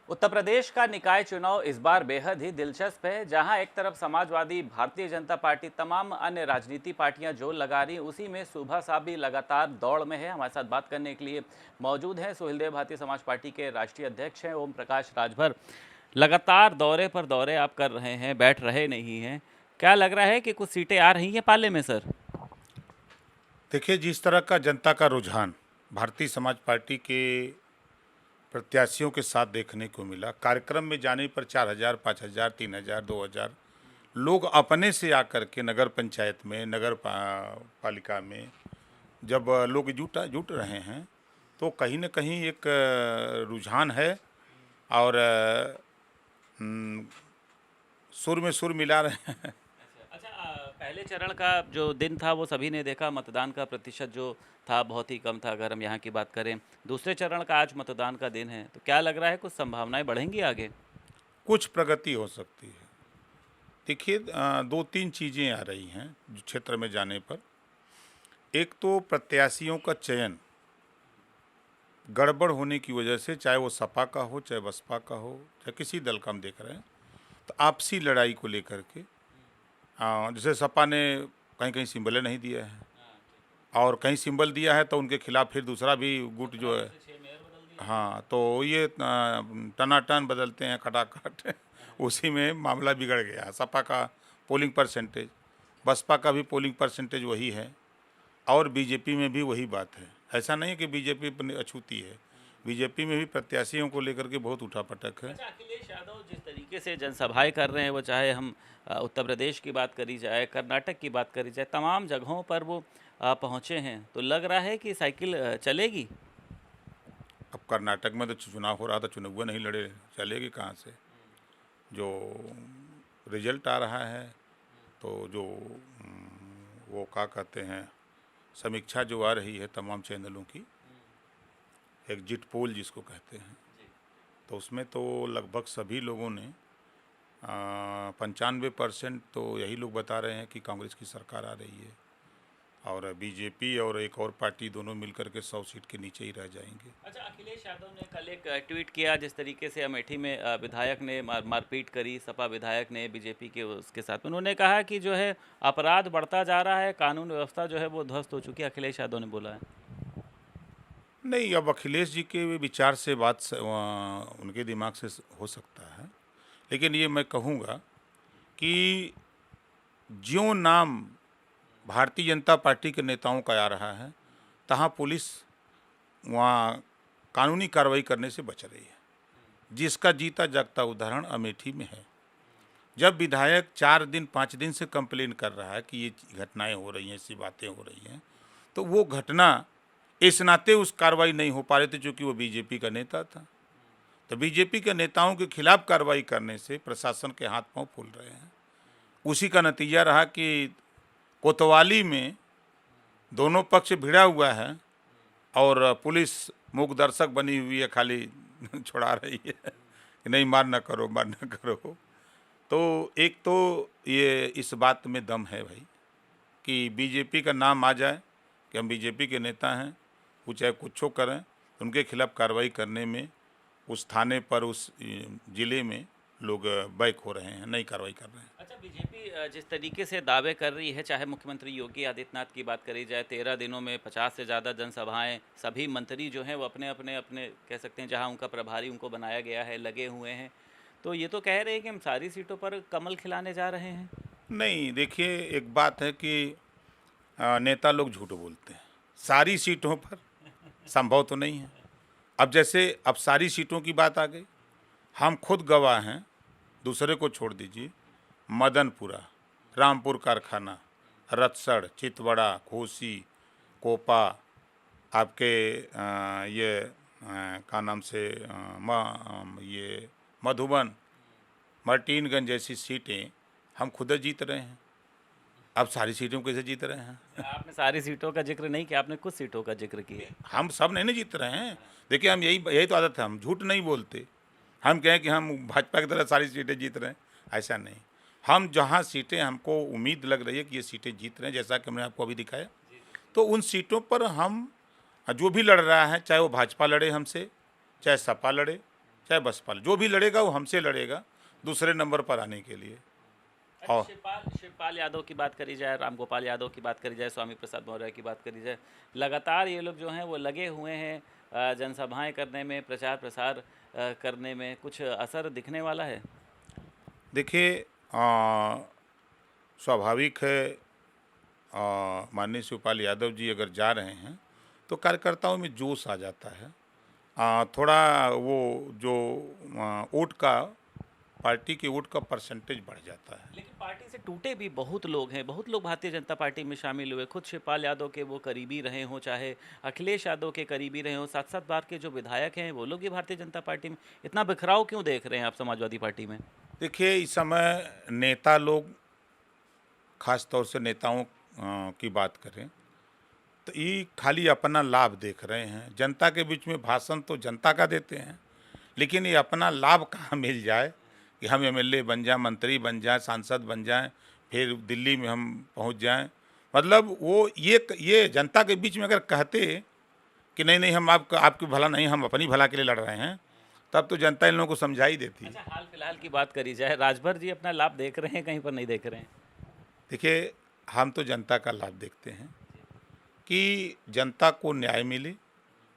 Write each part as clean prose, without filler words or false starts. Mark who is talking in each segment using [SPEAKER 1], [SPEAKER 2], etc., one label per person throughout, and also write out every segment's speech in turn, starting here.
[SPEAKER 1] उत्तर प्रदेश का निकाय चुनाव इस बार बेहद ही दिलचस्प है। जहां एक तरफ समाजवादी, भारतीय जनता पार्टी, तमाम अन्य राजनीति पार्टियां जोर लगा रही, उसी में सुबह साहब भी लगातार दौड़ में है। हमारे साथ बात करने के लिए मौजूद हैं सुहेलदेव, भारतीय समाज पार्टी के राष्ट्रीय अध्यक्ष हैं। ओम प्रकाश राजभर, लगातार दौरे पर दौरे आप कर रहे हैं, बैठ रहे नहीं हैं। क्या लग रहा है कि कुछ सीटें आ रही हैं पाले में सर?
[SPEAKER 2] देखिए, जिस तरह का जनता का रुझान भारतीय समाज पार्टी के प्रत्याशियों के साथ देखने को मिला, कार्यक्रम में जाने पर 4,000, 5,000, 3,000, 2,000 लोग अपने से आकर के नगर पंचायत में, पालिका में जब लोग जुट रहे हैं, तो कहीं न कहीं एक रुझान है और उम, सुर में सुर मिला रहे हैं।
[SPEAKER 1] अच्छा, पहले चरण का जो दिन था वो सभी ने देखा, मतदान का प्रतिशत जो था बहुत ही कम था अगर हम यहाँ की बात करें। दूसरे चरण का आज मतदान का दिन है, तो क्या लग रहा है कुछ संभावनाएं बढ़ेंगी आगे?
[SPEAKER 2] कुछ प्रगति हो सकती है। देखिए, 2-3 चीज़ें आ रही हैं जो क्षेत्र में जाने पर। एक तो प्रत्याशियों का चयन गड़बड़ होने की वजह से, चाहे वो सपा का हो, चाहे बसपा का हो, चाहे किसी दल का हम देख रहे हैं, तो आपसी लड़ाई को लेकर के जैसे सपा ने कहीं-कहीं सिंबलें नहीं दिया है और कहीं सिंबल दिया है तो उनके खिलाफ फिर दूसरा भी गुट जो है। हाँ, तो ये टनाटन बदलते हैं खटाखट उसी में मामला बिगड़ गया। सपा का पोलिंग परसेंटेज, बसपा का भी पोलिंग परसेंटेज वही है और बीजेपी में भी वही बात है। ऐसा नहीं है कि बीजेपी अछूती है, बीजेपी में भी प्रत्याशियों को लेकर के बहुत उठापटक है।
[SPEAKER 1] अच्छा, अखिलेश यादव जिस तरीके से जनसभाएं कर रहे हैं, वो चाहे हम उत्तर प्रदेश की बात करी जाए, कर्नाटक की बात करी जाए, तमाम जगहों पर वो पहुंचे हैं, तो लग रहा है कि साइकिल चलेगी।
[SPEAKER 2] अब कर्नाटक में तो चुनाव हो रहा था, चुनाव नहीं लड़े, चलेगी कहाँ से? जो रिजल्ट आ रहा है, तो जो वो क्या कहते हैं, समीक्षा जो आ रही है तमाम चैनलों की, एग्जिट पोल जिसको कहते हैं, तो उसमें तो लगभग सभी लोगों ने 95% तो यही लोग बता रहे हैं कि कांग्रेस की सरकार आ रही है और बीजेपी और एक और पार्टी दोनों मिलकर के 100 सीट के नीचे ही रह जाएंगे।
[SPEAKER 1] अच्छा, अखिलेश यादव ने कल एक ट्वीट किया जिस तरीके से अमेठी में विधायक ने मारपीट करी, सपा विधायक ने बीजेपी के उसके साथ। उन्होंने कहा कि जो है अपराध बढ़ता जा रहा है, कानून व्यवस्था जो है वो ध्वस्त हो चुकी है, अखिलेश यादव ने बोला है।
[SPEAKER 2] नहीं, अब अखिलेश जी के विचार से उनके दिमाग से हो सकता है, लेकिन ये मैं कहूँगा कि ज्यों नाम भारतीय जनता पार्टी के नेताओं का आ रहा है, तहाँ पुलिस वहाँ कानूनी कार्रवाई करने से बच रही है, जिसका जीता जागता उदाहरण अमेठी में है। जब विधायक 4 दिन 5 दिन से कंप्लेन कर रहा है कि ये घटनाएं हो रही हैं, ऐसी बातें हो रही हैं, तो वो घटना इस नाते उस कार्रवाई नहीं हो पा रहे थे क्योंकि वो बीजेपी का नेता था। तो बीजेपी के नेताओं के खिलाफ कार्रवाई करने से प्रशासन के हाथ पांव फूल रहे हैं। उसी का नतीजा रहा कि कोतवाली में दोनों पक्ष भिड़ा हुआ है और पुलिस मूक दर्शक बनी हुई है, खाली छुड़ा रही है कि नहीं, मार ना करो, मार ना करो। तो एक तो ये इस बात में दम है भाई कि बीजेपी का नाम आ जाए कि हम बीजेपी के नेता हैं, वो चाहे कुछ करें, उनके खिलाफ कार्रवाई करने में उस थाने पर, उस जिले में लोग बैक हो रहे हैं, नहीं कार्रवाई कर रहे हैं।
[SPEAKER 1] अच्छा, बीजेपी जिस तरीके से दावे कर रही है, चाहे मुख्यमंत्री योगी आदित्यनाथ की बात करी जाए, 13 दिनों में 50 से ज़्यादा जनसभाएं, सभी मंत्री जो हैं वो अपने अपने अपने कह सकते हैं जहां उनका प्रभारी उनको बनाया गया है, लगे हुए हैं। तो ये तो कह रहे हैं कि हम सारी सीटों पर कमल खिलाने जा रहे हैं।
[SPEAKER 2] नहीं, देखिए, एक बात है कि नेता लोग झूठ बोलते हैं, सारी सीटों पर संभव तो नहीं है। अब जैसे अब सारी सीटों की बात आ गई, हम खुद गवाह हैं, दूसरे को छोड़ दीजिए। मदनपुरा, रामपुर कारखाना, रतसड़, चितवड़ा, घोसी, कोपा, आपके ये क्या नाम से ये मधुबन, मर्टीनगंज जैसी सीटें हम खुद जीत रहे हैं। अब सारी सीटों को कैसे जीत रहे हैं?
[SPEAKER 1] आपने सारी सीटों का जिक्र नहीं किया, आपने कुछ सीटों का जिक्र किया।
[SPEAKER 2] हम सब नहीं ना जीत रहे हैं। देखिए, हम यही यही तो आदत है, हम झूठ नहीं बोलते। हम कहें कि हम भाजपा की तरह सारी सीटें जीत रहे हैं, ऐसा नहीं। हम जहाँ सीटें हमको उम्मीद लग रही है कि ये सीटें जीत रहे हैं, जैसा कि हमने आपको अभी दिखाया, तो उन सीटों पर हम जो भी लड़ रहा है, चाहे वो भाजपा लड़े हमसे, चाहे सपा लड़े, चाहे बसपा, जो भी लड़ेगा वो हमसे लड़ेगा दूसरे नंबर पर आने के लिए। और
[SPEAKER 1] शिवपाल यादव की बात करी जाए, रामगोपाल यादव की बात करी जाए, स्वामी प्रसाद मौर्य की बात करी जाए, लगातार ये लोग जो हैं वो लगे हुए हैं जनसभाएं करने में, प्रचार प्रसार करने में। कुछ असर दिखने वाला है?
[SPEAKER 2] देखिए, स्वाभाविक है, माननीय शिवपाल यादव जी अगर जा रहे हैं तो कार्यकर्ताओं में जोश आ जाता है। थोड़ा वो जो वोट का, पार्टी के वोट का परसेंटेज बढ़ जाता है।
[SPEAKER 1] लेकिन पार्टी से टूटे भी बहुत लोग हैं, बहुत लोग भारतीय जनता पार्टी में शामिल हुए। खुद शिवपाल यादव के वो करीबी रहे हों, चाहे अखिलेश यादव के करीबी रहे हों, 7-7 बार के जो विधायक हैं वो लोग भी भारतीय जनता पार्टी में। इतना बिखराव क्यों देख रहे हैं आप समाजवादी पार्टी में?
[SPEAKER 2] देखिए, इस समय नेता लोग, खास तौर से नेताओं की बात करें तो ये खाली अपना लाभ देख रहे हैं। जनता के बीच में भाषण तो जनता का देते हैं, लेकिन ये अपना लाभ कहाँ मिल जाए कि हम एमएलए बन जाएं, मंत्री बन जाएं, सांसद बन जाएं, फिर दिल्ली में हम पहुंच जाएं। मतलब वो ये जनता के बीच में अगर कहते कि नहीं नहीं, हम आपकी भला नहीं, हम अपनी भला के लिए लड़ रहे हैं, तब तो जनता इन लोगों को समझा ही देती।
[SPEAKER 1] अच्छा, हाल फिलहाल की बात करी जाए, राजभर जी अपना लाभ देख रहे हैं, कहीं पर नहीं देख रहे हैं?
[SPEAKER 2] देखिए, हम तो जनता का लाभ देखते हैं कि जनता को न्याय मिले,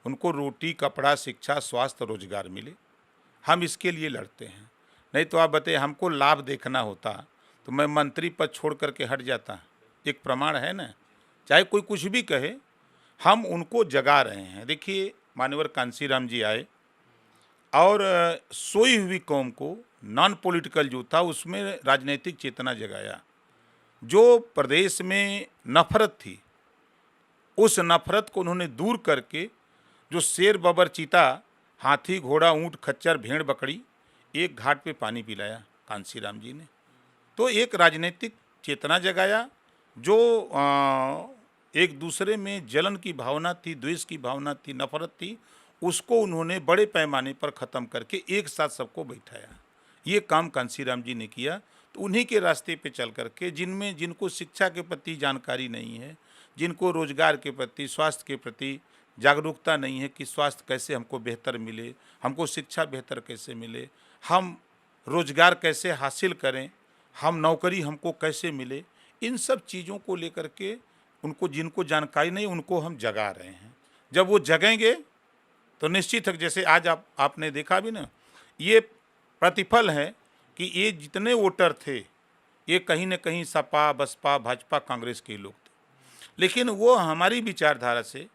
[SPEAKER 2] उनको रोटी, कपड़ा, शिक्षा, स्वास्थ्य, रोजगार मिले। हम इसके लिए लड़ते हैं। नहीं तो आप बताइए, हमको लाभ देखना होता तो मैं मंत्री पद छोड़ करके हट जाता। एक प्रमाण है ना, चाहे कोई कुछ भी कहे, हम उनको जगा रहे हैं। देखिए, मान्यवर कांशीराम जी आए और सोई हुई कौम को, नॉन पॉलिटिकल जो था उसमें राजनीतिक चेतना जगाया। जो प्रदेश में नफरत थी, उस नफरत को उन्होंने दूर करके, जो शेर, बबर, चीता, हाथी, घोड़ा, ऊंट, खच्चर, भेड़, बकरी, एक घाट पे पानी पिलाया कांशीराम जी ने। तो एक राजनीतिक चेतना जगाया। जो एक दूसरे में जलन की भावना थी, द्वेष की भावना थी, नफरत थी, उसको उन्होंने बड़े पैमाने पर ख़त्म करके एक साथ सबको बैठाया। ये काम कांशीराम जी ने किया। तो उन्हीं के रास्ते पे चल करके, जिनको शिक्षा के प्रति जानकारी नहीं है, जिनको रोजगार के प्रति, स्वास्थ्य के प्रति जागरूकता नहीं है कि स्वास्थ्य कैसे हमको बेहतर मिले, हमको शिक्षा बेहतर कैसे मिले, हम रोजगार कैसे हासिल करें, हम नौकरी हमको कैसे मिले, इन सब चीज़ों को लेकर के उनको, जिनको जानकारी नहीं, उनको हम जगा रहे हैं। जब वो जगेंगे तो निश्चित है, जैसे आज आपने देखा भी ना, ये प्रतिफल है कि ये जितने वोटर थे, ये कहीं न कहीं सपा, बसपा, भाजपा, कांग्रेस के लोग थे। लेकिन वो हमारी विचारधारा से,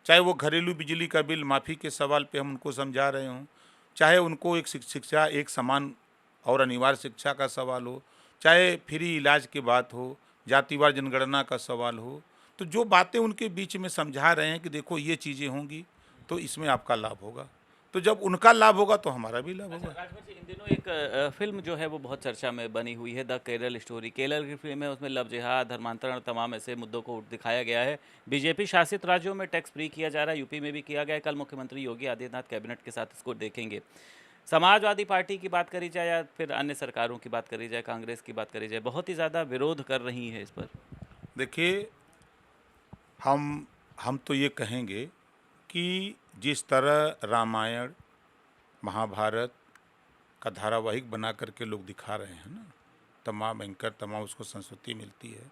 [SPEAKER 2] चाहे वो घरेलू बिजली का बिल माफ़ी के सवाल पे हम उनको समझा रहे हों, चाहे उनको एक शिक्षा, एक समान और अनिवार्य शिक्षा का सवाल हो, चाहे फ्री इलाज की बात हो, जातिवार जनगणना का सवाल हो, तो जो बातें उनके बीच में समझा रहे हैं कि देखो ये चीज़ें होंगी तो इसमें आपका लाभ होगा। तो जब उनका लाभ होगा तो हमारा भी लाभ
[SPEAKER 1] अच्छा,
[SPEAKER 2] होगा।
[SPEAKER 1] राजभर जी, इन दिनों एक फिल्म जो है वो बहुत चर्चा में बनी हुई है, द केरल स्टोरी। केरल की फिल्म है, उसमें लव जिहाद, धर्मांतरण, तमाम ऐसे मुद्दों को दिखाया गया है। बीजेपी शासित राज्यों में टैक्स फ्री किया जा रहा है, यूपी में भी किया गया है। कल मुख्यमंत्री योगी आदित्यनाथ कैबिनेट के साथ इसको देखेंगे। समाजवादी पार्टी की बात करी जाए या फिर अन्य सरकारों की बात करी जाए, कांग्रेस की बात करी जाए, बहुत ही ज़्यादा विरोध कर रही है इस पर।
[SPEAKER 2] देखिए, हम तो ये कहेंगे कि जिस तरह रामायण, महाभारत का धारावाहिक बना करके लोग दिखा रहे हैं ना, तमाम एंकर, तमाम उसको संस्कृति मिलती है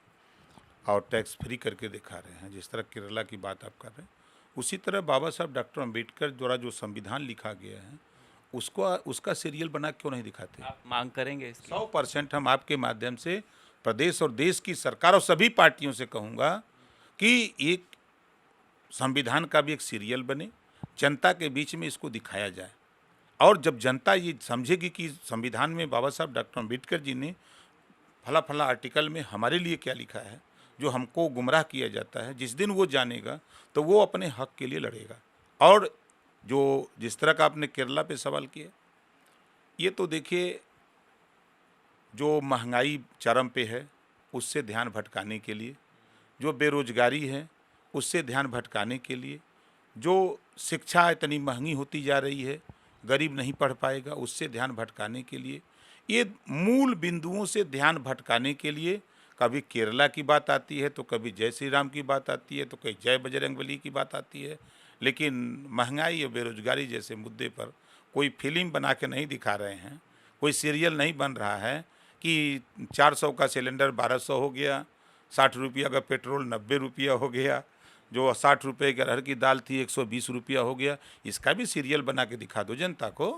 [SPEAKER 2] और टैक्स फ्री करके दिखा रहे हैं, जिस तरह केरला की बात आप कर रहे हैं, उसी तरह बाबा साहब डॉक्टर अंबेडकर द्वारा जो संविधान लिखा गया है, उसका सीरियल बना क्यों नहीं दिखाते?
[SPEAKER 1] आप मांग करेंगे इसकी?
[SPEAKER 2] 100% हम आपके माध्यम से प्रदेश और देश की सरकार और सभी पार्टियों से कहूँगा कि एक संविधान का भी एक सीरियल बने, जनता के बीच में इसको दिखाया जाए। और जब जनता ये समझेगी कि संविधान में बाबा साहब डॉक्टर अंबेडकर जी ने फला फला आर्टिकल में हमारे लिए क्या लिखा है, जो हमको गुमराह किया जाता है, जिस दिन वो जानेगा तो वो अपने हक के लिए लड़ेगा। और जो जिस तरह का आपने केरला पे सवाल किया, ये तो देखिए, जो महंगाई चरम पे है उससे ध्यान भटकाने के लिए, जो बेरोजगारी है उससे ध्यान भटकाने के लिए, जो शिक्षा इतनी महंगी होती जा रही है, गरीब नहीं पढ़ पाएगा, उससे ध्यान भटकाने के लिए, ये मूल बिंदुओं से ध्यान भटकाने के लिए कभी केरला की बात आती है, तो कभी जय श्री राम की बात आती है, तो कभी जय बजरंगबली की बात आती है। लेकिन महंगाई और बेरोजगारी जैसे मुद्दे पर कोई फिल्म बना के नहीं दिखा रहे हैं, कोई सीरियल नहीं बन रहा है कि 400 का सिलेंडर 1200 हो गया, 60 रुपया का पेट्रोल 90 रुपया हो गया, जो 60 रुपये की अरहर की दाल थी 120 रुपया हो गया। इसका भी सीरियल बना के दिखा दो जनता को।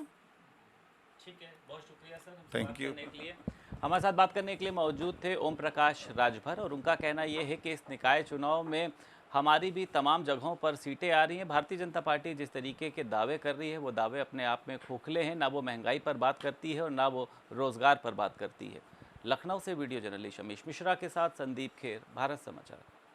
[SPEAKER 1] ठीक है, बहुत शुक्रिया सर हमसे
[SPEAKER 2] Thank
[SPEAKER 1] बात
[SPEAKER 2] you.
[SPEAKER 1] करने के लिए। हमारे साथ बात करने के लिए मौजूद थे ओम प्रकाश राजभर, और उनका कहना ये है कि इस निकाय चुनाव में हमारी भी तमाम जगहों पर सीटें आ रही हैं। भारतीय जनता पार्टी जिस तरीके के दावे कर रही है वो दावे अपने आप में खोखले हैं, ना वो महंगाई पर बात करती है और ना वो रोजगार पर बात करती है। लखनऊ से वीडियो जर्नलिस्ट अमीश मिश्रा के साथ संदीप खेर, भारत समाचार।